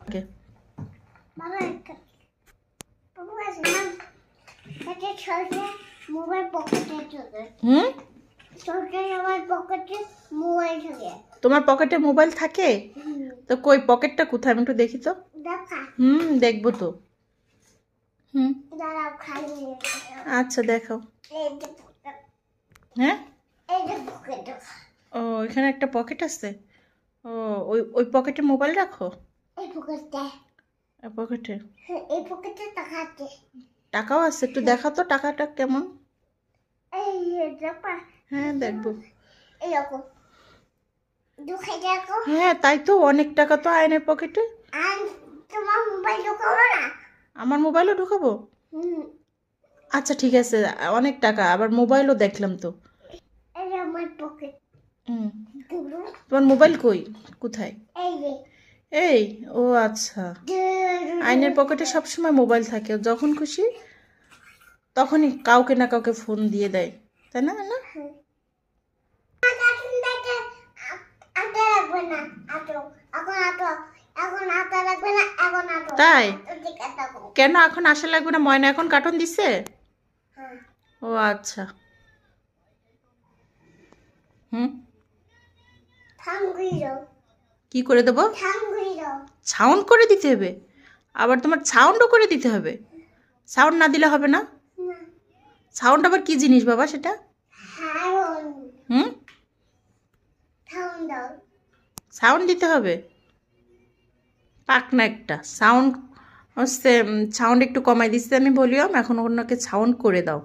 ওকে তোমার পকেটে মোবাইল থাকে তো কই পকেটটা কোথায় আমি একটু দেখি তো দেখবো তো আচ্ছা দেখাও হ্যাঁ ও এখানে একটা পকেট আছে ও ওই ওই পকেটে মোবাইল রাখো পকেটে টাকাও আছে একটু দেখাও তো টাকাটা কেমন হ্যাঁ দেখবো হ্যাঁ তাই তো অনেক টাকা তো আয়নের পকেটে আমার মোবাইলও ঢুকাবো আচ্ছা ঠিক আছে অনেক টাকা আবার মোবাইলও দেখলাম তো তোমার মোবাইল কই কোথায় এই ও আচ্ছা আয়নের পকেটে সবসময় মোবাইল থাকে যখন খুশি তখনই কাউকে না কাউকে ফোন দিয়ে দেয় তাই না না তাই কেন এখন আসা লাগবে না ময়না এখন কার্টুন দিছে ও আচ্ছা কি করে দেবো সাউন্ড করে দিতে হবে আবার তোমার সাউন্ডও করে দিতে হবে সাউন্ড না দিলে হবে না সাউন্ড আবার কি জিনিস বাবা সেটা সাউন্ড দিতে হবে পাক না একটা সাউন্ড হচ্ছে সাউন্ড একটু কমাই দিচ্ছে আমি ভলিউম এখন ওনাকে সাউন্ড করে দাও